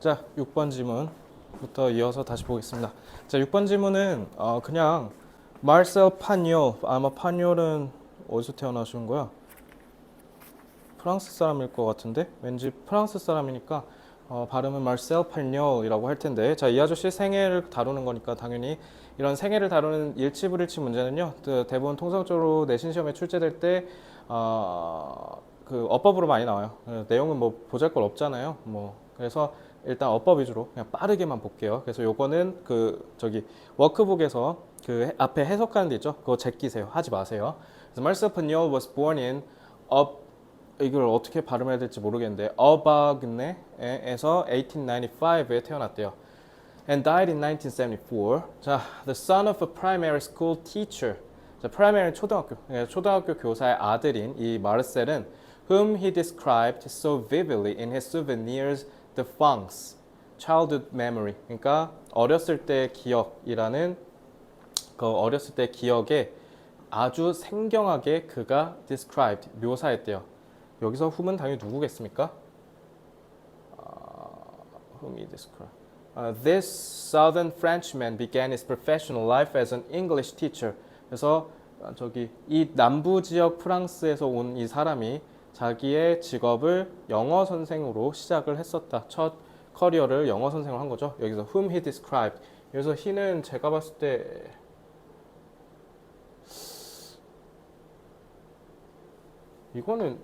자, 6번 지문부터 이어서 다시 보겠습니다. 자, 6번 지문은 그냥 마르셀 파뇰, 아마 파뇰은 어디서 태어나신 거야? 프랑스 사람일 것 같은데 왠지 프랑스 사람이니까 발음은 마르셀 파뇰이라고 할 텐데, 자, 이 아저씨 생애를 다루는 거니까 당연히 이런 생애를 다루는 일치불일치 문제는요, 대부분 통상적으로 내신 시험에 출제될 때 그 어법으로 많이 나와요. 내용은 뭐 보잘것 없잖아요. 뭐 그래서 일단 어법 위주로 그냥 빠르게만 볼게요. 그래서 요거는 그 저기 워크북에서 그 앞에 해석하는 데 있죠. 그거 제끼세요. 하지 마세요. 그래서 Marcel Pagnol was born in 이걸 어떻게 발음해야 될지 모르겠는데 어바그네에서 1895에 태어났대요. And died in 1974. 자, the son of a primary school teacher. 자, primary 초등학교 교사의 아들인 이 마르셀은 whom he described so vividly in his souvenirs d'enfance, childhood memory. 그러니까 어렸을 때 기억이라는 그 어렸을 때 기억에 아주 생경하게 그가 described 묘사했대요. 여기서 whom은 당연히 누구겠습니까? whom he described. This southern Frenchman began his professional life as an English teacher. 그래서 저기 이 남부 지역 프랑스에서 온 이 사람이 자기의 직업을 영어 선생으로 시작을 했었다. 첫 커리어를 영어 선생으로 한 거죠. 여기서 whom he described. 여기서 he는 제가 봤을 때 이거는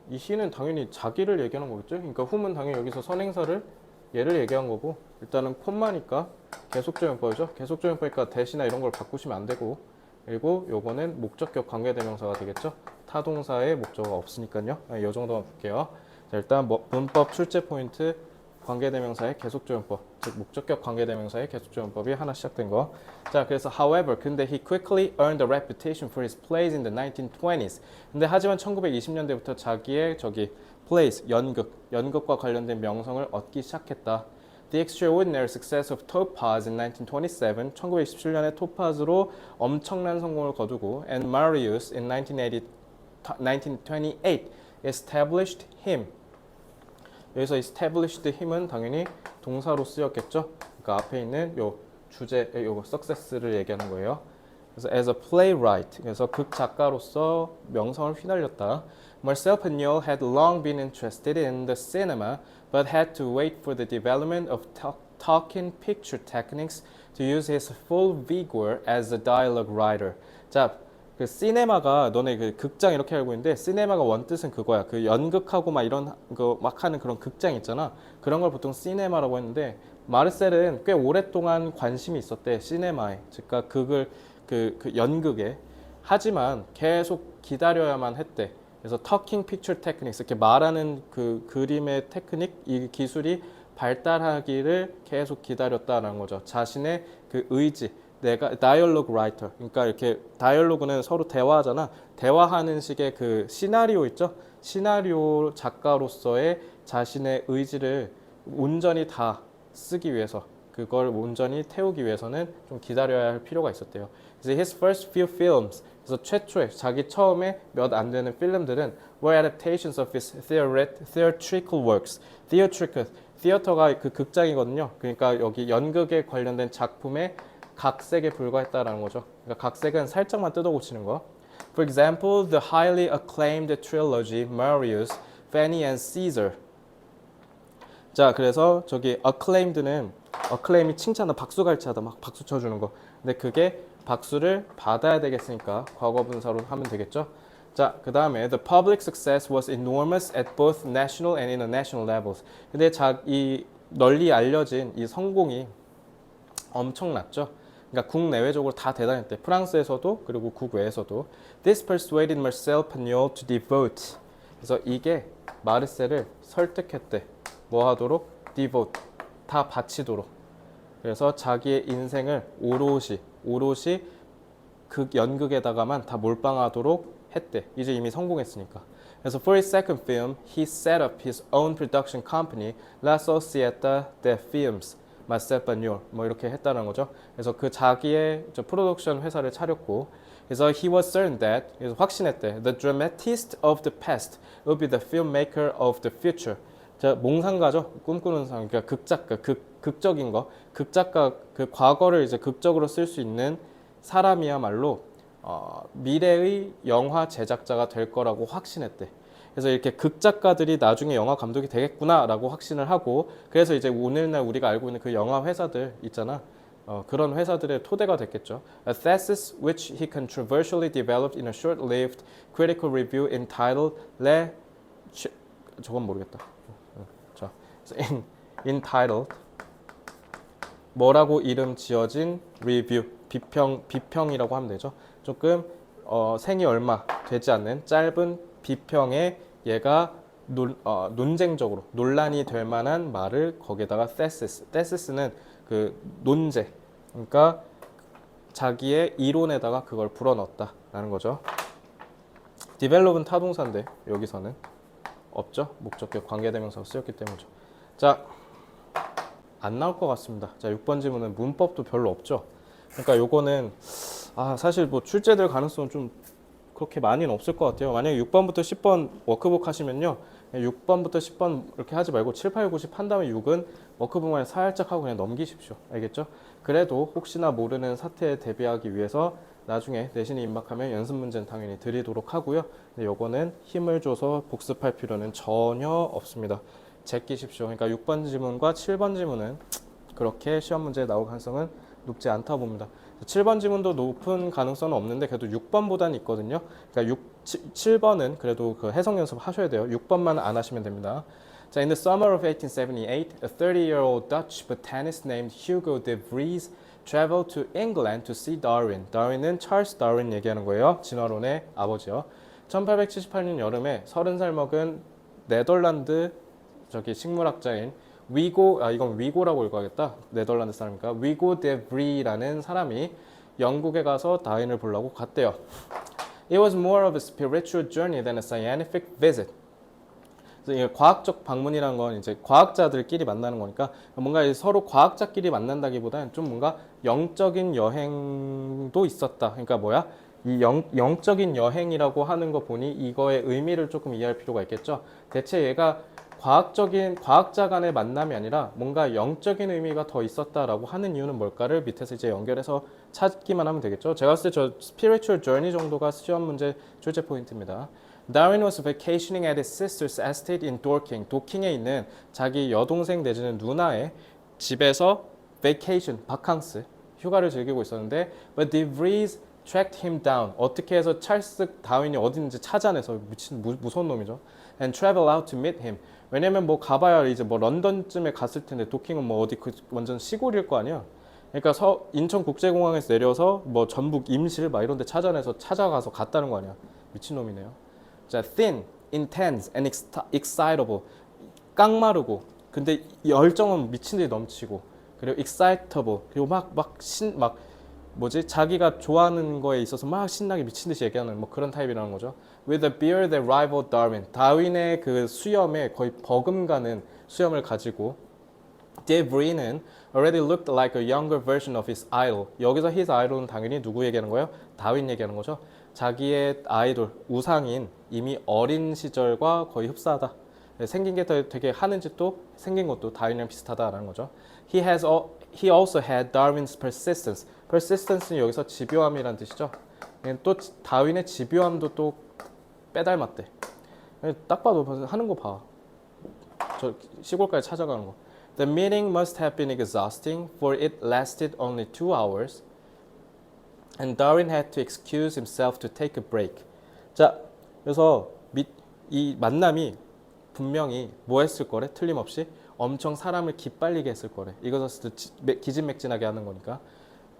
이 he는 당연히 자기를 얘기하는 거겠죠. 그러니까 whom은 당연히 여기서 선행사를 얘를 얘기한 거고, 일단은 콤마니까 계속적용법이죠. 계속적용법이니까 대시나 이런 걸 바꾸시면 안 되고, 그리고 요거는 목적격 관계대명사가 되겠죠. 타동사의 목적어가 없으니까요. 이 정도만 볼게요. 자, 일단 문법 출제 포인트 관계대명사의 계속적용법, 즉 목적격 관계대명사의 계속적용법이 하나 시작된 거. 자, 그래서 however, 근데 he quickly earned a reputation for his plays in the 1920s. 근데 하지만 1920년대부터 자기의 저기 plays, 연극과 관련된 명성을 얻기 시작했다. The extraordinary success of Topaz in 1927, 1927년에 토파즈로 엄청난 성공을 거두고, and Marius in 1928 established him. 여기서 established him은 당연히 동사로 쓰였겠죠. 그러니까 앞에 있는 요 주제, 요 success를 얘기하는 거예요. 그래서 as a playwright, 그래서 극 작가로서 명성을 휘날렸다. Marcel Pagnol had long been interested in the cinema, but had to wait for the development of talking picture techniques to use his full vigor as a dialogue writer. 자, 그 시네마가 너네 그 극장 이렇게 알고 있는데, 시네마가 원뜻은 그거야. 그 연극하고 막 이런 거 막 하는 그런 극장 있잖아. 그런 걸 보통 시네마라고 했는데, 마르셀은 꽤 오랫동안 관심이 있었대. 시네마에, 즉그 극을 그 연극에. 하지만 계속 기다려야만 했대. 그래서 talking picture techniques, 이렇게 말하는 그 그림의 테크닉, 이 기술이 발달하기를 계속 기다렸다라는 거죠. 자신의 그 의지, 내가 dialogue writer, 그러니까 이렇게 다이얼로그는 서로 대화하잖아. 대화하는 식의 그 시나리오 있죠? 시나리오 작가로서의 자신의 의지를 온전히 다 쓰기 위해서, 그걸 온전히 태우기 위해서는 좀 기다려야 할 필요가 있었대요. 그래서 his first few films, 그래서 최초의 자기 처음에 몇 안 되는 필름들은 were adaptations of his theatrical works. theater가 그 극장이거든요. 그러니까 여기 연극에 관련된 작품의 각색에 불과했다라는 거죠. 그러니까 각색은 살짝만 뜯어 고치는 거. For example, the highly acclaimed trilogy Marius, Fanny and Caesar. 자, 그래서 저기 acclaim이 칭찬, 박수갈치하다, 막 박수 쳐주는 거. 근데 그게 박수를 받아야 되겠으니까 과거분사로 하면 되겠죠. 자, 그 다음에 the public success was enormous at both national and international levels. 근데 이 널리 알려진 이 성공이 엄청났죠. 그러니까 국내외적으로 다 대단했대. 프랑스에서도 그리고 국외에서도. This persuaded Marcel Pagnol to devote. 그래서 이게 마르셀을 설득했대. 뭐 하도록? devote. 다 바치도록. 그래서 자기의 인생을 오롯이 극 연극에다가만 다 몰빵하도록 했대. 이제 이미 성공했으니까. 그래서 for his second film, he set up his own production company, La Société des Films. Marcel Pagnol 뭐 이렇게 했다는 거죠. 그래서 그 자기의 프로덕션 회사를 차렸고, 그래서 he was certain that, 그래서 확신했대. The dramatist of the past will be the filmmaker of the future. 자, 몽상가죠. 꿈꾸는 사람. 그러니까 극작가, 극적인 거. 극작가 그 과거를 이제 극적으로 쓸 수 있는 사람이야말로 미래의 영화 제작자가 될 거라고 확신했대. 그래서 이렇게 극작가들이 나중에 영화 감독이 되겠구나라고 확신을 하고 그래서 이제 오늘날 우리가 알고 있는 그 영화 회사들 있잖아. 그런 회사들의 토대가 됐겠죠. A thesis which he controversially developed in a short-lived critical review entitled Le 저건 모르겠다. 자, entitled 뭐라고 이름 지어진 리뷰 비평이라고 하면 되죠. 조금 생이 얼마 되지 않는 짧은 비평에 얘가 논쟁적으로 논란이 될 만한 말을 거기에다가 thesis는 그 논제 그러니까 자기의 이론에다가 그걸 불어넣었다라는 거죠. develop은 타동사인데 여기서는 없죠. 목적격 관계대명사로 쓰였기 때문이죠. 자, 안 나올 것 같습니다. 자, 6번 질문은 문법도 별로 없죠. 그러니까 요거는 사실 뭐 출제될 가능성은 좀 그렇게 많이는 없을 것 같아요. 만약에 6번부터 10번 워크북 하시면요. 6번부터 10번 이렇게 하지 말고 7, 8, 9, 10 한 다음에 6은 워크북만 살짝 하고 그냥 넘기십시오. 알겠죠? 그래도 혹시나 모르는 사태에 대비하기 위해서 나중에 내신이 임박하면 연습 문제는 당연히 드리도록 하고요. 근데 요거는 힘을 줘서 복습할 필요는 전혀 없습니다. 제끼십시오. 그러니까 6번 지문과 7번 지문은 그렇게 시험 문제에 나올 가능성은 높지 않다 봅니다. 7번 지문도 높은 가능성은 없는데 그래도 6번보다는 있거든요. 그러니까 7번은 그래도 그 해석 연습 하셔야 돼요. 6번만 안 하시면 됩니다. 자, in the summer of 1878, a 30-year-old Dutch botanist named Hugo de Vries traveled to England to see Darwin. 다윈은 찰스 다윈 얘기하는 거예요. 진화론의 아버지요. 1878년 여름에 30살 먹은 네덜란드 식물학자인 이건 위고라고 읽어야겠다. 네덜란드 사람이니까 위고 데 브리라는 사람이 영국에 가서 다윈을 보려고 갔대요. It was more of a spiritual journey than a scientific visit. 그래서 과학적 방문이란 건 이제 과학자들끼리 만나는 거니까 뭔가 서로 과학자끼리 만난다기보다는 좀 뭔가 영적인 여행도 있었다. 그러니까 뭐야? 이 영적인 여행이라고 하는 거 보니 이거의 의미를 조금 이해할 필요가 있겠죠. 대체 얘가 과학자 간의 만남이 아니라 뭔가 영적인 의미가 더 있었다라고 하는 이유는 뭘까를 밑에서 이제 연결해서 찾기만 하면 되겠죠. 제가 봤을 때 저 spiritual journey 정도가 시험 문제 출제 포인트입니다. Darwin was vacationing at his sister's estate in Dorking. 도킹에 있는 자기 여동생 내지는 누나의 집에서 vacation, 바캉스, 휴가를 즐기고 있었는데 but de Vries tracked him down. 어떻게 해서 찰스 다윈이 어딘지 찾아내서 무서운 놈이죠. And travel out to meet him. 왜냐면 뭐 가봐야 이제 뭐 런던쯤에 갔을 텐데 도킹은 뭐 어디 완전 시골일 거 아니야. 그러니까 인천국제공항에서 내려서 뭐 전북 임실 막 이런 데 찾아가서 갔다는 거 아니야. 미친놈이네요. 자, thin, intense, and excitable. 깡마르고 근데 열정은 미친 듯이 넘치고 그리고 excitable 그리고 자기가 좋아하는 거에 있어서 막 신나게 미친 듯이 얘기하는 뭐 그런 타입이라는 거죠. With a beard that rivaled Darwin. 다윈의 그 수염에 거의 버금가는 수염을 가지고 de Vries는 already looked like a younger version of his idol. 여기서 his idol은 당연히 누구 얘기하는 거예요? 다윈 얘기하는 거죠. 자기의 아이돌, 우상인 이미 어린 시절과 거의 흡사하다. 생긴 게 되게 하는 짓도 생긴 것도 다윈이랑 비슷하다라는 거죠. He also had Darwin's persistence. persistence는 여기서 집요함이란 뜻이죠. 또 다윈의 집요함도 또 빼닮았대. 딱 봐도 하는 거 봐. 저 시골까지 찾아가는 거. The meeting must have been exhausting, for it lasted only 2 hours, and Darwin had to excuse himself to take a break. 자, 그래서 이 만남이 분명히 뭐 했을 거래? 틀림없이 엄청 사람을 기빨리게 했을 거래. 이것을 기진맥진하게 하는 거니까.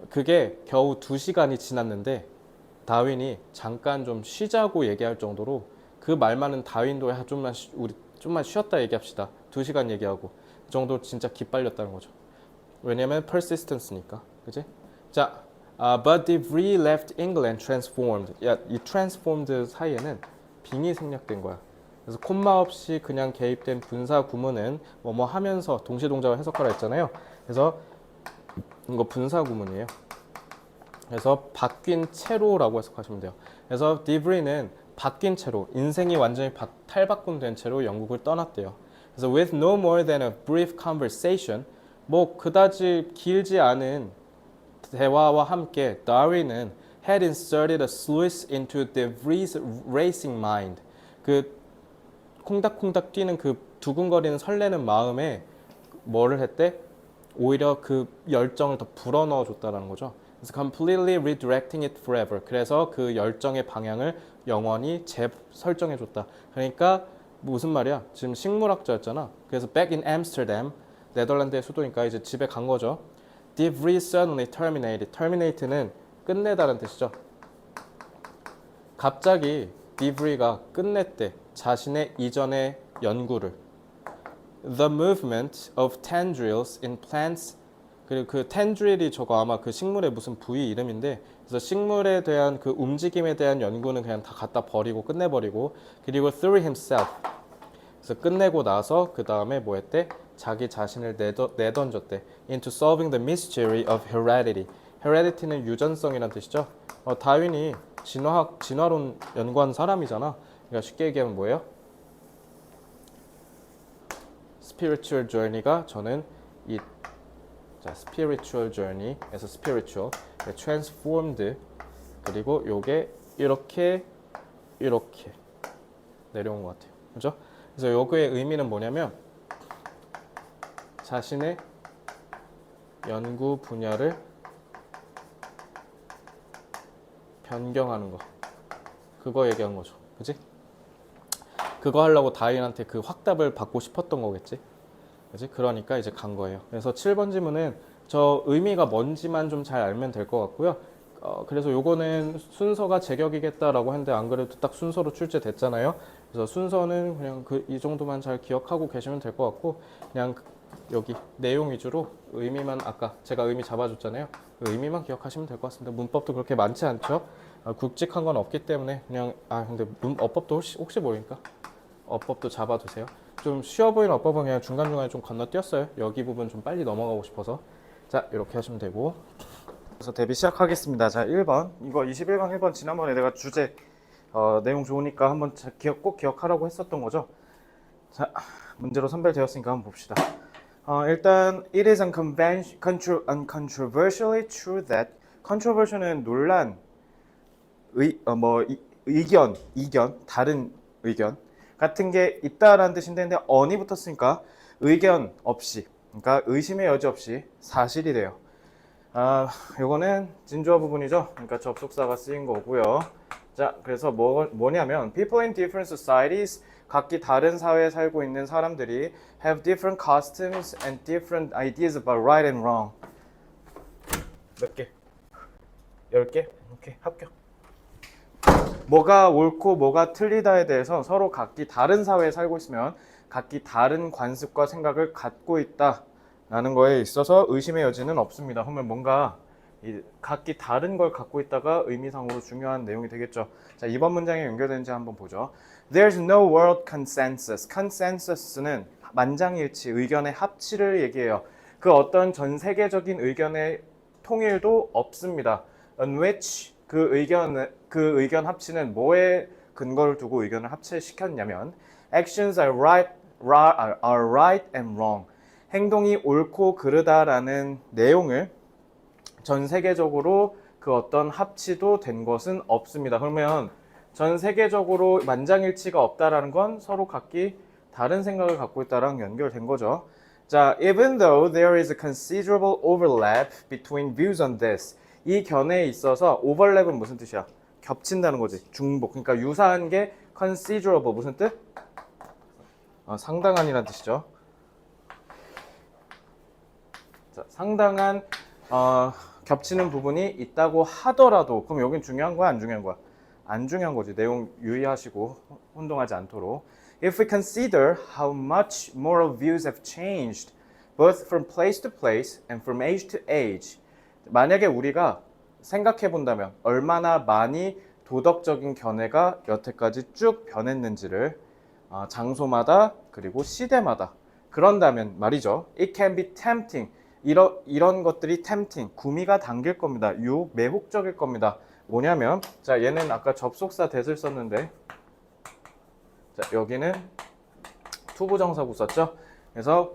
그게 겨우 2시간이 지났는데 다윈이 잠깐 좀 쉬자고 얘기할 정도로 그 말만은 다윈도 우리 좀만 쉬었다 얘기합시다. 2시간 얘기하고 그 정도 진짜 기빨렸다는 거죠. 왜냐면 persistence니까. 그지? 자, but de Vries left England transformed. 이 transformed 사이에는 빙이 생략된 거야. 그래서 콤마 없이 그냥 개입된 분사 구문은 뭐뭐 하면서 동시동작을 해석하라 했잖아요. 그래서 이거 분사 구문이에요. 그래서 바뀐 채로라고 해석하시면 돼요. 그래서 de Vries는 바뀐 채로, 인생이 완전히 탈바꿈된 채로 영국을 떠났대요. 그래서 with no more than a brief conversation, 뭐 그다지 길지 않은 대화와 함께 다윈은 had inserted a sluice into DeVries' racing mind. 그 콩닥콩닥 뛰는 그 두근거리는 설레는 마음에 뭐를 했대? 오히려 그 열정을 더 불어넣어 줬다는 거죠. 그래서 completely redirecting it forever. 그래서 그 열정의 방향을 영원히 재설정해 줬다. 그러니까 무슨 말이야? 지금 식물학자였잖아. 그래서 back in Amsterdam, 네덜란드의 수도니까 이제 집에 간 거죠. De Vries suddenly terminated. terminate는 끝내다라는 뜻이죠. 갑자기 De Vries가 끝냈대. 자신의 이전의 연구를. The movement of tendrils in plants. 그리고 그 tendril이 저거 아마 그 식물의 무슨 부위 이름인데, 그래서 식물에 대한 그 움직임에 대한 연구는 그냥 다 갖다 버리고 끝내버리고, 그리고 through himself. 그래서 끝내고 나서 그 다음에 뭐 했대? 자기 자신을 내던졌대. Into solving the mystery of heredity. heredity는 유전성이란 뜻이죠. 다윈이 진화론 연구한 사람이잖아. 그러니까 쉽게 얘기하면 뭐예요? spiritual journey가 저는 이 spiritual journey에서 spiritual transformed 그리고 요게 이렇게 내려온 것 같아요. 그죠? 그래서 요거의 의미는 뭐냐면 자신의 연구 분야를 변경하는 거. 그거 얘기한 거죠. 그지? 그거 하려고 다윈한테 그 확답을 받고 싶었던 거겠지. 그지? 그러니까 이제 간 거예요. 그래서 7번 지문은 저 의미가 뭔지만 좀 잘 알면 될 것 같고요. 그래서 요거는 순서가 제격이겠다라고 했는데 안 그래도 딱 순서로 출제됐잖아요. 그래서 순서는 그냥 이 정도만 잘 기억하고 계시면 될 것 같고, 그냥 여기 내용 위주로 의미만, 아까 제가 의미 잡아줬잖아요. 그 의미만 기억하시면 될 것 같습니다. 문법도 그렇게 많지 않죠. 굵직한 건 없기 때문에 그냥 근데 어법도 혹시 모르니까 어법도 잡아두세요. 좀 쉬워 보이는 어법은 그냥 중간중간에 좀 건너뛰었어요. 여기 부분 좀 빨리 넘어가고 싶어서. 자, 이렇게 하시면 되고. 그래서 대비 시작하겠습니다. 자, 1번. 이거 21강 1번 지난번에 내가 주제 내용 좋으니까 한번 꼭 기억하라고 했었던 거죠. 자, 문제로 선별되었으니까 한번 봅시다. 일단 it is uncontroversially true that controversial은 논란, 이견, 다른 의견 같은 게 있다라는 뜻인데, 근데 on이 붙었으니까 의견 없이, 그러니까 의심의 여지 없이 사실이 돼요. 요거는 진주어 부분이죠. 그러니까 접속사가 쓰인 거고요. 자, 그래서 뭐냐면 people in different societies, 각기 다른 사회에 살고 있는 사람들이 have different customs and different ideas about right and wrong. 몇 개? 10개? 오케이, 합격. 뭐가 옳고 뭐가 틀리다에 대해서 서로 각기 다른 사회에 살고 있으면 각기 다른 관습과 생각을 갖고 있다라는 거에 있어서 의심의 여지는 없습니다. 그러면 뭔가 각기 다른 걸 갖고 있다가 의미상으로 중요한 내용이 되겠죠. 자, 이번 문장에 연결되는지 한번 보죠. There's no world consensus. consensus는 만장일치, 의견의 합치를 얘기해요. 그 어떤 전 세계적인 의견의 통일도 없습니다. On which 그 의견 합치는 뭐에 근거를 두고 의견을 합치시켰냐면 actions are right and wrong. 행동이 옳고 그르다라는 내용을 전 세계적으로 그 어떤 합치도 된 것은 없습니다. 그러면 전 세계적으로 만장일치가 없다라는 건 서로 각기 다른 생각을 갖고 있다랑 연결된 거죠. 자, even though there is a considerable overlap between views on this. 이 견해에 있어서 overlap은 무슨 뜻이야? 겹친다는 거지. 중복. 그러니까 유사한 게 considerable 무슨 뜻? 상당한이라는 뜻이죠. 자, 상당한 겹치는 부분이 있다고 하더라도, 그럼 여긴 중요한 거야, 안 중요한 거야? 안 중요한 거지. 내용 유의하시고 혼동하지 않도록. If we consider how much moral views have changed, both from place to place and from age to age. 만약에 우리가 생각해 본다면 얼마나 많이 도덕적인 견해가 여태까지 쭉 변했는지를 장소마다 그리고 시대마다, 그런다면 말이죠. It can be tempting. 이런 것들이 tempting, 구미가 당길 겁니다. 매혹적일 겁니다. 뭐냐면, 자, 얘는 아까 접속사 that을 썼는데, 자, 여기는 투부정사구 썼죠. 그래서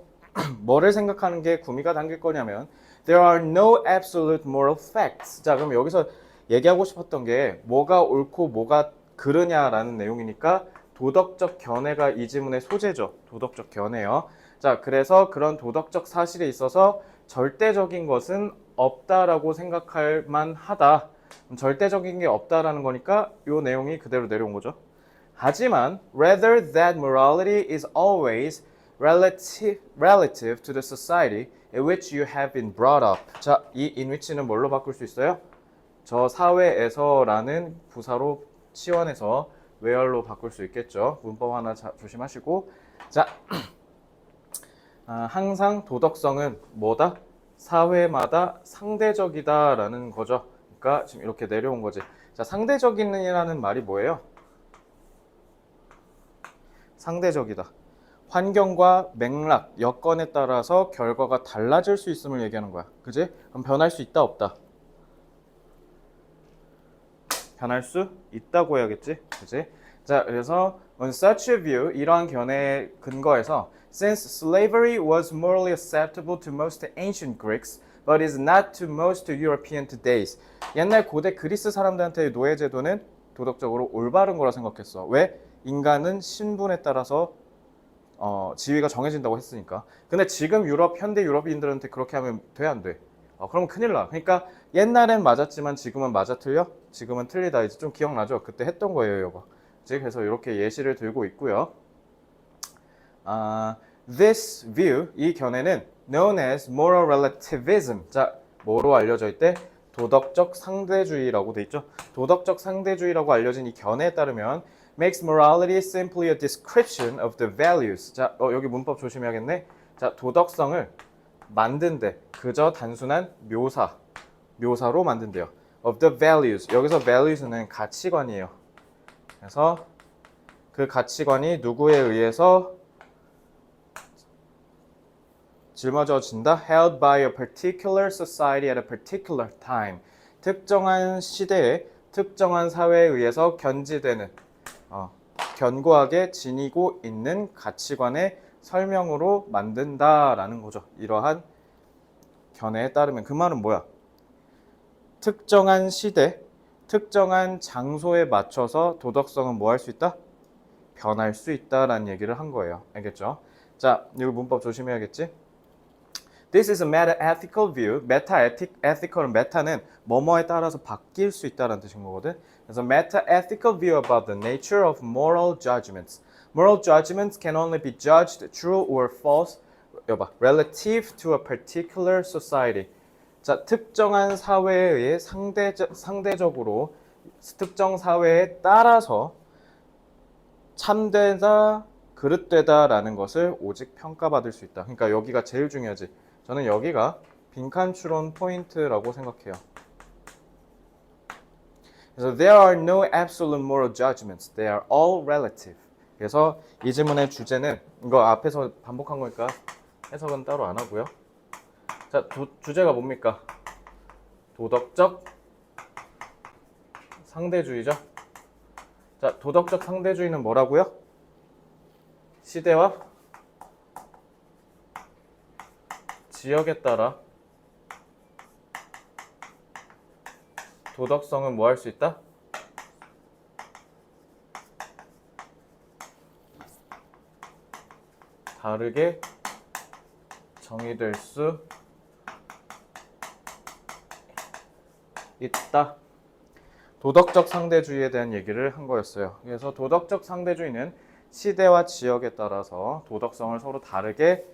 뭐를 생각하는 게 구미가 당길 거냐면 There are no absolute moral facts. 자, 그럼 여기서 얘기하고 싶었던 게 뭐가 옳고 뭐가 그르냐라는 내용이니까 도덕적 견해가 이 지문의 소재죠. 도덕적 견해요. 자, 그래서 그런 도덕적 사실에 있어서 절대적인 것은 없다라고 생각할 만하다. 절대적인 게 없다라는 거니까 이 내용이 그대로 내려온 거죠. 하지만 rather that morality is always relative to the society in which you have been brought up. 자, 이 in which는 뭘로 바꿀 수 있어요? 저 사회에서라는 부사로 치환해서 where로 바꿀 수 있겠죠. 문법 하나 조심하시고. 자, 항상 도덕성은 뭐다? 사회마다 상대적이다라는 거죠. 그러니까 지금 이렇게 내려온 거지. 자, 상대적이라는 말이 뭐예요? 상대적이다. 환경과 맥락, 여건에 따라서 결과가 달라질 수 있음을 얘기하는 거야. 그지? 그럼 변할 수 있다, 없다? 변할 수 있다고 해야겠지? 그지? 자, 그래서 on such a view, 이러한 견해에 근거해서 since slavery was morally acceptable to most ancient Greeks, but is not to most European today. 옛날 고대 그리스 사람들한테 노예 제도는 도덕적으로 올바른 거라 생각했어. 왜? 인간은 신분에 따라서 지위가 정해진다고 했으니까. 근데 지금 현대 유럽인들한테 그렇게 하면 돼, 안 돼? 그럼 큰일 나. 그러니까 옛날엔 맞았지만 지금은 맞아 틀려? 지금은 틀리다. 이제 좀 기억나죠? 그때 했던 거예요, 이거. 그래서 이렇게 예시를 들고 있고요. This view, 이 견해는 known as moral relativism. 자, 뭐로 알려져 있대? 도덕적 상대주의라고 돼 있죠. 도덕적 상대주의라고 알려진 이 견해에 따르면 makes morality simply a description of the values. 자, 여기 문법 조심해야겠네. 자, 도덕성을 만든대. 그저 단순한 묘사로 만든대요. of the values. 여기서 values는 가치관이에요. 그래서 그 가치관이 누구에 의해서 짊어져진다? held by a particular society at a particular time. 특정한 시대에 특정한 사회에 의해서 견지되는 견고하게 지니고 있는 가치관의 설명으로 만든다라는 거죠. 이러한 견해에 따르면 그 말은 뭐야? 특정한 시대, 특정한 장소에 맞춰서 도덕성은 뭐 할 수 있다? 변할 수 있다라는 얘기를 한 거예요. 알겠죠? 자, 이거 문법 조심해야겠지? This is a meta-ethical view. meta-ethical은 meta는 뭐뭐에 따라서 바뀔 수 있다는 뜻인 거거든. 그래서 meta-ethical view about the nature of moral judgments. Moral judgments can only be judged true or false relative to a particular society. 자, 특정한 사회에 의해 상대적으로 특정 사회에 따라서 참되다, 그릇되다라는 것을 오직 평가받을 수 있다. 그러니까 여기가 제일 중요하지. 저는 여기가 빈칸 추론 포인트라고 생각해요. 그래서 there are no absolute moral judgments. They are all relative. 그래서 이 질문의 주제는 이거 앞에서 반복한 거니까 해석은 따로 안 하고요. 자, 주제가 뭡니까? 도덕적 상대주의죠. 자, 도덕적 상대주의는 뭐라고요? 시대와 지역에 따라 도덕성은 뭐 할 수 있다? 다르게 정의될 수 있다. 도덕적 상대주의에 대한 얘기를 한 거였어요. 그래서 도덕적 상대주의는 시대와 지역에 따라서 도덕성을 서로 다르게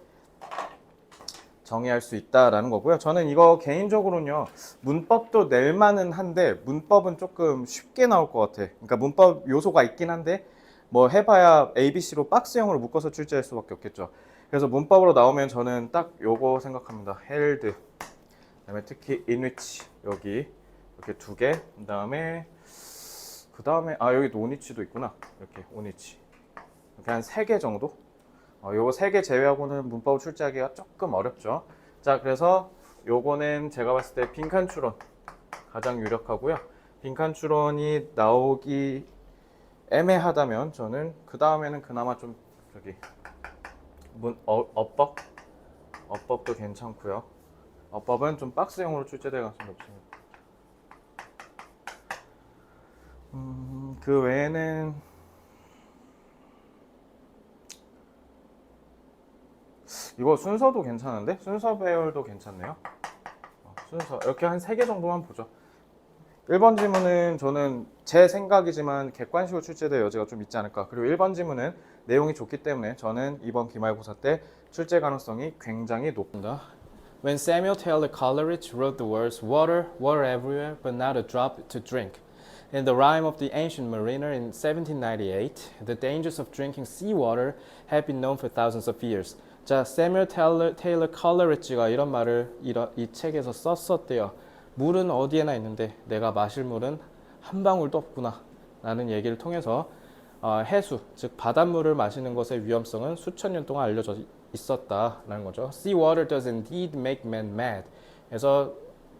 정의할 수 있다라는 거고요. 저는 이거 개인적으로는요, 문법도 낼 만은 한데 문법은 조금 쉽게 나올 것 같아. 그러니까 문법 요소가 있긴 한데 뭐 해봐야 ABC로 박스형으로 묶어서 출제할 수밖에 없겠죠. 그래서 문법으로 나오면 저는 딱 요거 생각합니다. held, 그다음에 특히 in which 여기 이렇게 두 개, 그다음에 여기 on which도 있구나. 이렇게 on which 이렇게 한 3개 정도. 요거 3개 제외하고는 문법 출제하기가 조금 어렵죠. 자, 그래서 요거는 제가 봤을 때 빈칸 추론 가장 유력하고요. 빈칸 추론이 나오기 애매하다면 저는 그 다음에는 그나마 좀 어법도 괜찮고요. 어법은 좀 박스형으로 출제될 가능성이 높습니다. 그 외에는 이거 순서도 괜찮은데? 순서 배열도 괜찮네요. 순서 이렇게 한 3개 정도만 보죠. 1번 지문은 저는 제 생각이지만 객관식으로 출제될 여지가 좀 있지 않을까. 그리고 1번 지문은 내용이 좋기 때문에 저는 이번 기말고사 때 출제 가능성이 굉장히 높습니다. When Samuel Taylor Coleridge wrote the words water, water everywhere, but not a drop to drink, in the rhyme of the ancient mariner in 1798, the dangers of drinking seawater have been known for thousands of years. 자, 세뮤얼 테일러 컬러리지가 이런 말을 이 책에서 썼었대요. 물은 어디에나 있는데 내가 마실 물은 한 방울도 없구나 라는 얘기를 통해서 해수, 즉 바닷물을 마시는 것의 위험성은 수천 년 동안 알려져 있었다라는 거죠. Sea water does indeed make men mad. 그래서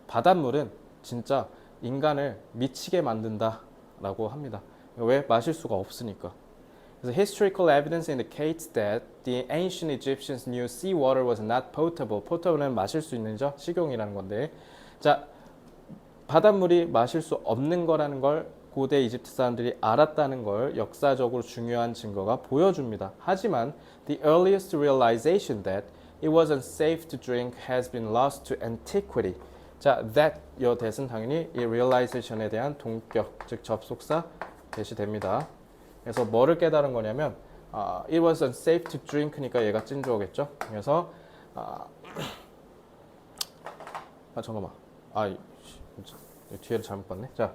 바닷물은 진짜 인간을 미치게 만든다라고 합니다. 왜? 마실 수가 없으니까. 그래서 historical evidence indicates that the ancient Egyptians knew seawater was not potable. potable는 마실 수 있는죠. 식용이라는 건데. 자, 바닷물이 마실 수 없는 거라는 걸 고대 이집트 사람들이 알았다는 걸 역사적으로 중요한 증거가 보여줍니다. 하지만 the earliest realization that it wasn't safe to drink has been lost to antiquity. 자, that 요 that은 당연히 이 realization에 대한 동격, 즉 접속사 대시 됩니다. 그래서 뭐를 깨달은 거냐면 it wasn't safe to drink니까 얘가 찐주어겠죠. 그래서 잠깐만. 뒤에를 잘못 봤네. 자,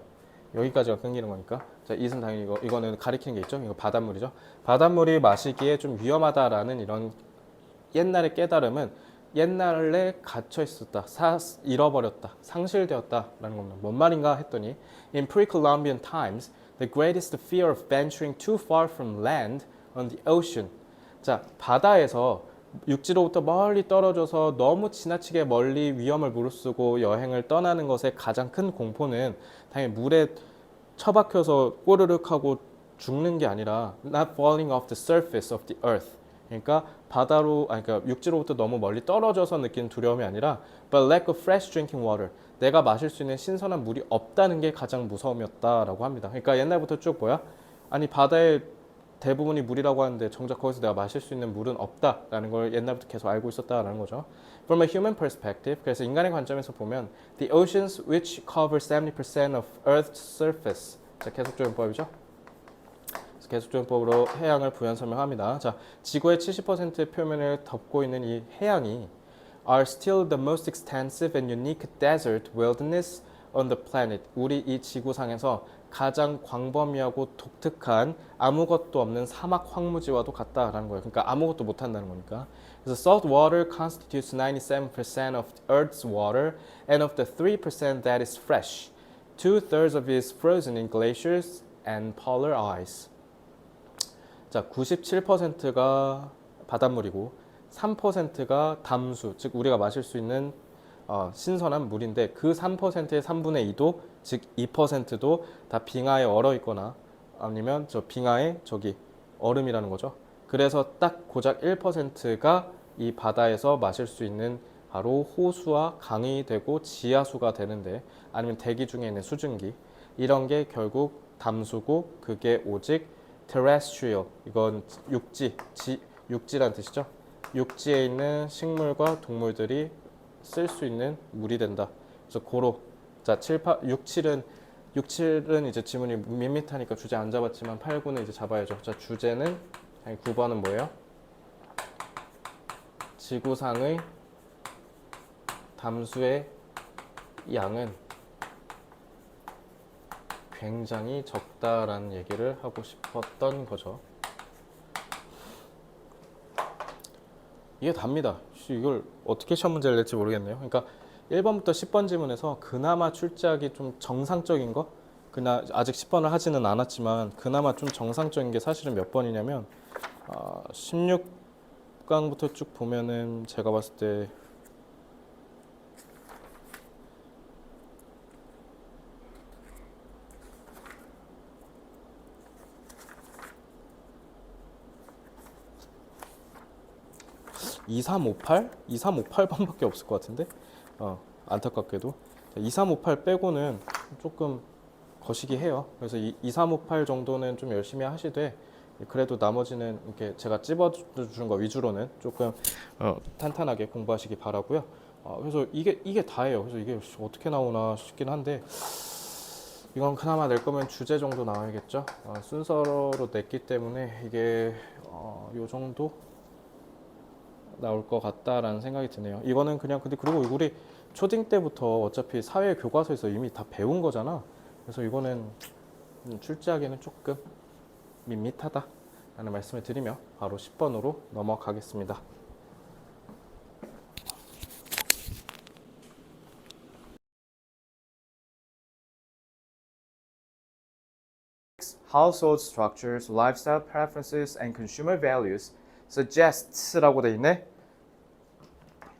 여기까지가 끊기는 거니까. 자, it은 당연히 이거는 가리키는 게 있죠. 이거 바닷물이죠. 바닷물이 마시기에 좀 위험하다라는 이런 옛날의 깨달음은 옛날에 갇혀 있었다, 잃어버렸다, 상실되었다라는 겁니다. 뭔 말인가 했더니 in pre-Columbian times, the greatest fear of venturing too far from land on the ocean. 자, 바다에서 육지로부터 멀리 떨어져서 너무 지나치게 멀리 위험을 무릅쓰고 여행을 떠나는 것의 가장 큰 공포는 당연히 물에 처박혀서 꼬르륵 하고 죽는 게 아니라 not falling off the surface of the earth. 그러니까 그러니까 육지로부터 너무 멀리 떨어져서 느끼는 두려움이 아니라 but lack of fresh drinking water. 내가 마실 수 있는 신선한 물이 없다는 게 가장 무서움이었다라고 합니다. 그러니까 옛날부터 쭉 뭐야? 아니 바다의 대부분이 물이라고 하는데 정작 거기서 내가 마실 수 있는 물은 없다라는 걸 옛날부터 계속 알고 있었다라는 거죠. From a human perspective, 그래서 인간의 관점에서 보면 the oceans which cover 70% of Earth's surface. 자, 계속조연법이죠. 계속조연법으로 해양을 부연 설명합니다. 자, 지구의 70%의 표면을 덮고 있는 이 해양이 are still the most extensive and unique desert wilderness on the planet. 우리 이 지구상에서 가장 광범위하고 독특한 아무것도 없는 사막 황무지와도 같다라는 거예요. 그러니까 아무것도 못 한다는 거니까. 그래서 salt water constitutes 97% of Earth's water and of the 3% that is fresh. 2/3 of it is frozen in glaciers and polar ice. 자, 97%가 바닷물이고 3%가 담수, 즉 우리가 마실 수 있는 신선한 물인데 그 3%의 3분의 2도 즉 2%도 다 빙하에 얼어 있거나 아니면 저 빙하에 저기 얼음이라는 거죠. 그래서 딱 고작 1%가 이 바다에서 마실 수 있는 바로 호수와 강이 되고 지하수가 되는데 아니면 대기 중에 있는 수증기 이런 게 결국 담수고 그게 오직 terrestrial 이건 육지란 뜻이죠. 육지에 있는 식물과 동물들이 쓸 수 있는 물이 된다. 그래서 고로 자 7, 8, 6, 7은 이제 지문이 밋밋하니까 주제 안 잡았지만 8, 9는 이제 잡아야죠. 자 주제는 9번은 뭐예요? 지구상의 담수의 양은 굉장히 적다라는 얘기를 하고 싶었던 거죠. 이게 답니다. 이걸 어떻게 시험 문제를 낼지 모르겠네요. 그러니까 1번부터 10번 지문에서 그나마 출제하기 좀 정상적인 거 아직 10번을 하지는 않았지만 그나마 좀 정상적인 게 사실은 몇 번이냐면 16강부터 쭉 보면은 제가 봤을 때 2358? 2358번밖에 없을 것 같은데 안타깝게도 2358 빼고는 조금 거시기 해요. 그래서 2358 정도는 좀 열심히 하시되 그래도 나머지는 이렇게 제가 찝어준 거 위주로는 조금 탄탄하게 공부하시기 바라고요. 그래서 이게 다예요. 그래서 이게 어떻게 나오나 싶긴 한데 이건 그나마 낼 거면 주제 정도 나와야겠죠. 순서로 냈기 때문에 이게 요 정도 나올 것 같다라는 생각이 드네요. 이거는 그냥 근데 그리고 우리 초딩 때부터 어차피 사회 교과서에서 이미 다 배운 거잖아. 그래서 이거는 출제하기는 조금 밋밋하다라는 말씀을 드리며 바로 10번으로 넘어가겠습니다. Household structures, lifestyle preferences, and consumer values suggests라고 돼 있네.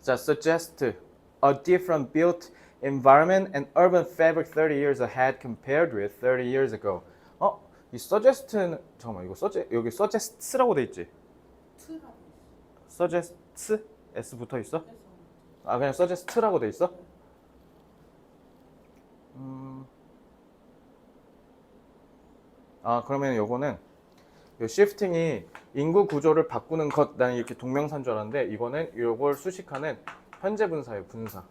자, suggest a different built environment and urban fabric 30 years ahead compared with 30 years ago. 이 suggest는 잠깐만 이거 여기 suggests라고 돼 있지? suggests s 붙어 있어? 그냥 suggest라고 돼 있어? 그러면 요거는 요 shifting이 인구 구조를 바꾸는 것, 나는 이렇게 동명사인 줄 알았는데 이거는 요걸 수식하는 현재 분사예요, 분사.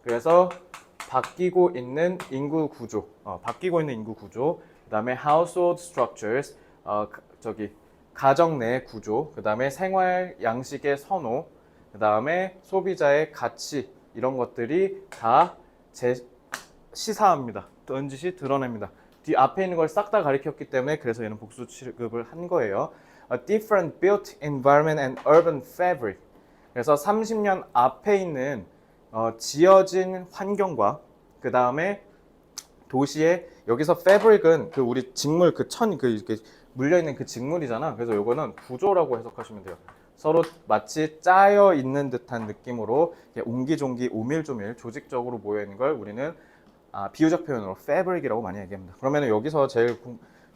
그래서 바뀌고 있는 인구 구조, 그다음에 household structures, 가정 내 구조, 그다음에 생활 양식의 선호, 그다음에 소비자의 가치 이런 것들이 다 시사합니다. 던지시 드러냅니다. 뒤 앞에 있는 걸 싹 다 가리켰기 때문에 그래서 얘는 복수 취급을 한 거예요. A different built environment and urban fabric. 그래서 30년 앞에 있는 지어진 환경과 그 다음에 도시의 여기서 fabric은 그 우리 직물 이렇게 물려 있는 그 직물이잖아. 그래서 요거는 구조라고 해석하시면 돼요. 서로 마치 짜여 있는 듯한 느낌으로 옹기종기 오밀조밀 조직적으로 모여 있는 걸 우리는 비유적 표현으로 fabric이라고 많이 얘기합니다. 그러면 여기서 제일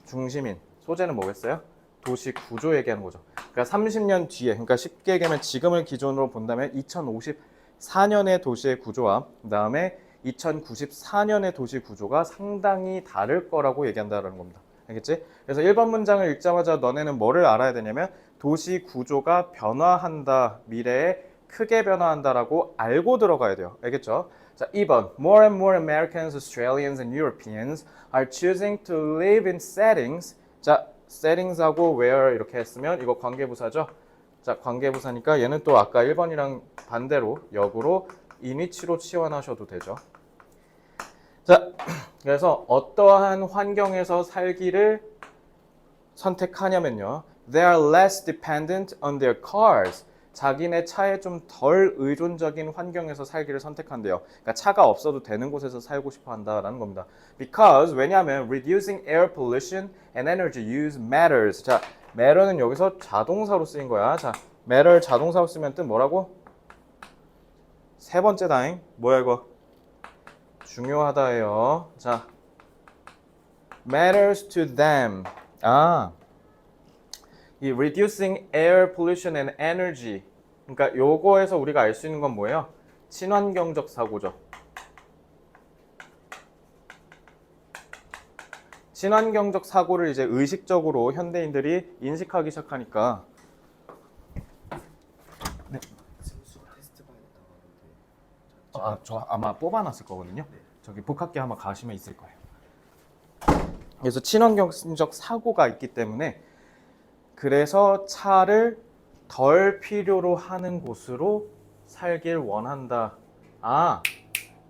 중심인 소재는 뭐겠어요? 도시 구조 얘기하는 거죠. 그러니까 30년 뒤에, 그러니까 쉽게 얘기하면 지금을 기준으로 본다면 2054년의 도시의 구조와 그 다음에 2094년의 도시 구조가 상당히 다를 거라고 얘기한다는 겁니다. 알겠지? 그래서 1번 문장을 읽자마자 너네는 뭐를 알아야 되냐면 도시 구조가 변화한다, 미래에 크게 변화한다라고 알고 들어가야 돼요. 알겠죠? 자, 2번. More and more Americans, Australians, and Europeans are choosing to live in settings. 자, settings하고 where 이렇게 했으면 이거 관계부사죠? 자, 관계부사니까 얘는 또 아까 1번이랑 반대로 역으로 인위치로 치환하셔도 되죠. 자, 그래서 어떠한 환경에서 살기를 선택하냐면요. They are less dependent on their cars. 자기네 차에 좀 덜 의존적인 환경에서 살기를 선택한대요. 그러니까 차가 없어도 되는 곳에서 살고 싶어 한다라는 겁니다. Because 왜냐하면 reducing air pollution and energy use matters. 자, matter는 여기서 자동사로 쓰인 거야. 자, matter 자동사로 쓰면 뜻 뭐라고? 세 번째 다잉. 뭐야 이거? 중요하다예요. 자, matters to them. 이 reducing air pollution and energy. 그러니까 요거에서 우리가 알 수 있는 건 뭐예요? 친환경적 사고죠. 친환경적 사고를 이제 의식적으로 현대인들이 인식하기 시작하니까 네. 저 아마 뽑아놨을 거거든요. 저기 복합계 아마 가시면 있을 거예요. 그래서 친환경적 사고가 있기 때문에 그래서 차를 덜 필요로 하는 곳으로 살길 원한다.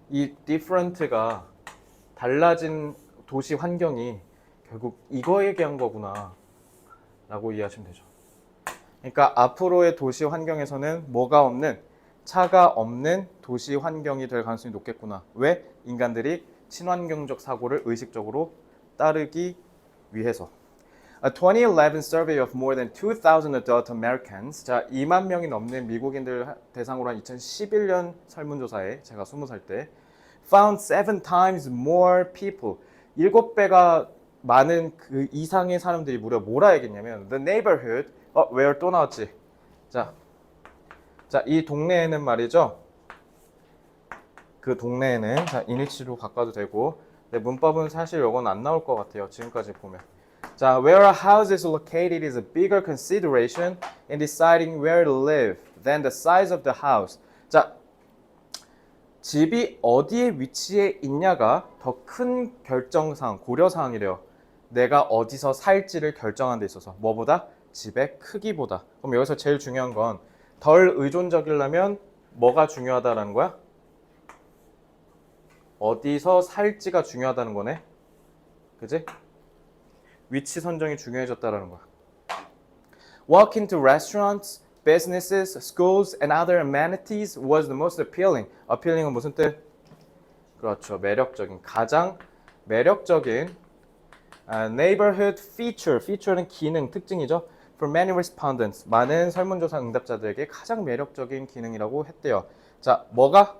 이 different가 달라진 도시 환경이 결국 이거 얘기한 거구나 라고 이해하시면 되죠. 그러니까 앞으로의 도시 환경에서는 뭐가 없는, 차가 없는 도시 환경이 될 가능성이 높겠구나. 왜? 인간들이 친환경적 사고를 의식적으로 따르기 위해서. A 2011 survey of more than 2,000 adult Americans, 자 2만 명이 넘는 미국인들 대상으로 한 2011년 설문조사에 제가 20살 때 found 7 times more people, 7배가 많은 그 이상의 사람들이 무려 뭐라 얘기했냐면 the neighborhood, where 또 나왔지. 자, 자, 이 동네에는 말이죠. 그 동네에는 자, 인위치로 바꿔도 되고 근데 문법은 사실 요건 안 나올 것 같아요. 지금까지 보면. 자, where a house is located is a bigger consideration in deciding where to live than the size of the house. 자, 집이 어디에 위치해 있냐가 더 큰 결정사항, 고려사항이래요. 내가 어디서 살지를 결정하는 데 있어서 뭐보다? 집의 크기보다. 그럼 여기서 제일 중요한 건 덜 의존적이려면 뭐가 중요하다라는 거야? 어디서 살지가 중요하다는 거네. 그지? 위치 선정이 중요해졌다라는 거야. Walk into restaurants, businesses, schools, and other amenities was the most appealing. appealing은 무슨 뜻? 그렇죠. 매력적인, 가장 매력적인 neighborhood feature. feature는 기능, 특징이죠. For many respondents, 많은 설문조사 응답자들에게 가장 매력적인 기능이라고 했대요. 자, 뭐가?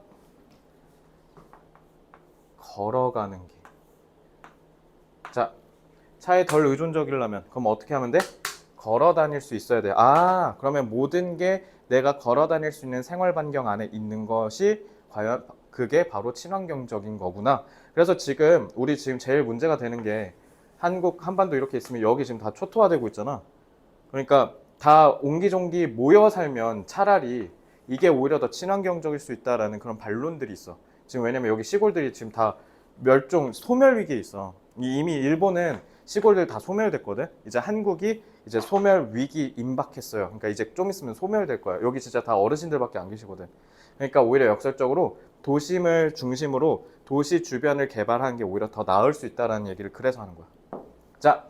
걸어가는 길. 자, 차에 덜 의존적이려면 그럼 어떻게 하면 돼? 걸어 다닐 수 있어야 돼. 아, 그러면 모든 게 내가 걸어 다닐 수 있는 생활 반경 안에 있는 것이 과연 그게 바로 친환경적인 거구나. 그래서 지금 우리 지금 제일 문제가 되는 게 한국 한반도 이렇게 있으면 여기 지금 다 초토화되고 있잖아. 그러니까 다 옹기종기 모여 살면 차라리 이게 오히려 더 친환경적일 수 있다라는 그런 반론들이 있어. 지금 왜냐면 여기 시골들이 지금 다 멸종, 소멸 위기에 있어. 이미 일본은 시골들 다 소멸됐거든. 이제 한국이 이제 소멸 위기 임박했어요. 그러니까 이제 좀 있으면 소멸될 거야. 여기 진짜 다 어르신들밖에 안 계시거든. 그러니까 오히려 역설적으로 도심을 중심으로 도시 주변을 개발하는 게 오히려 더 나을 수 있다라는 얘기를 그래서 하는 거야. 자,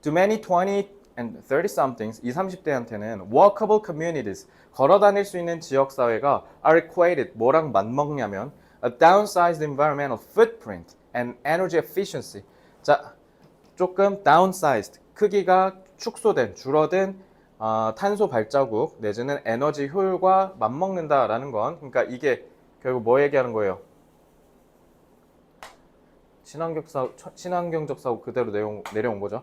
do many 20 and 30-somethings, 20, 30대한테는 walkable communities, 걸어 다닐 수 있는 지역 사회가 are equated, 뭐랑 맞먹냐면 a downsized environmental footprint and energy efficiency. 자, 조금 downsized, 크기가 축소된, 줄어든 탄소 발자국 내지는 에너지 효율과 맞먹는다라는 건, 그러니까 이게 결국 뭐 얘기하는 거예요? 친환경적 사고 그대로 내려온 거죠.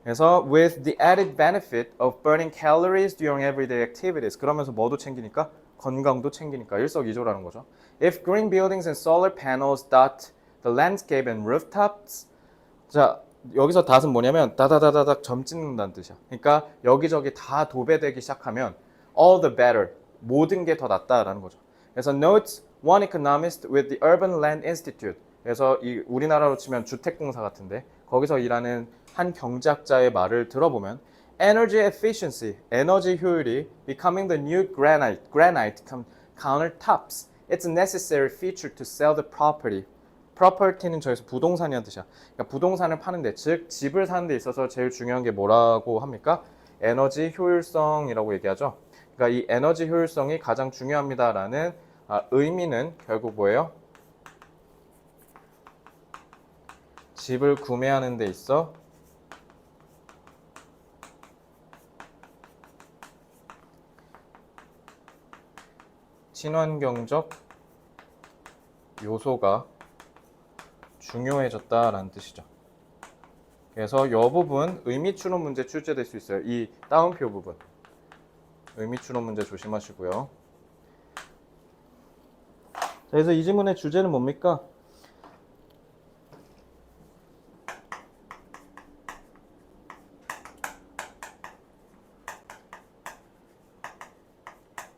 그래서 with the added benefit of burning calories during everyday activities. 그러면서 뭐도 챙기니까? 건강도 챙기니까 일석이조라는 거죠. If green buildings and solar panels dot the landscape and rooftops. 자, 여기서 dot은 뭐냐면 다다다다닥 점 찍는다는 뜻이야. 그러니까 여기저기 다 도배되기 시작하면 all the better. 모든 게 더 낫다라는 거죠. 그래서 notes one economist with the Urban Land Institute. 그래서 이 우리나라로 치면 주택공사 같은데 거기서 일하는 한 경제학자의 말을 들어보면 energy efficiency, 에너지 효율이 becoming the new granite countertops. It's a necessary feature to sell the property. property는 저기서 부동산이라는 뜻이야. 그러니까 부동산을 파는데, 즉 집을 사는 데 있어서 제일 중요한 게 뭐라고 합니까? 에너지 효율성이라고 얘기하죠. 그러니까 이 에너지 효율성이 가장 중요합니다라는 의미는 결국 뭐예요? 집을 구매하는 데 있어 친환경적 요소가 중요해졌다라는 뜻이죠. 그래서 이 부분 의미 추론 문제 출제될 수 있어요. 이 따옴표 부분 의미 추론 문제 조심하시고요. 자, 그래서 이 지문의 주제는 뭡니까?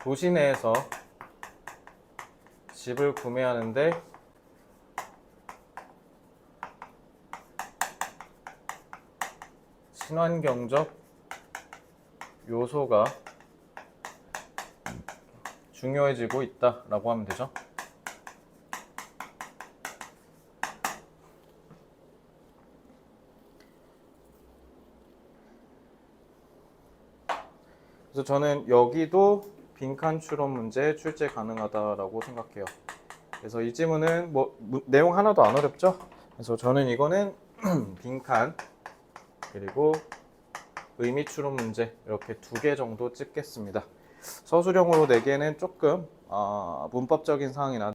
도시 내에서 집을 구매하는데 친환경적 요소가 중요해지고 있다라고 하면 되죠. 그래서 저는 여기도 빈칸 추론 문제 출제 가능하다라고 생각해요. 그래서 이 지문은 뭐 내용 하나도 안 어렵죠? 그래서 저는 이거는 빈칸 그리고 의미 추론 문제 이렇게 2개 정도 찍겠습니다. 서술형으로 내기에는 조금 문법적인 사항이나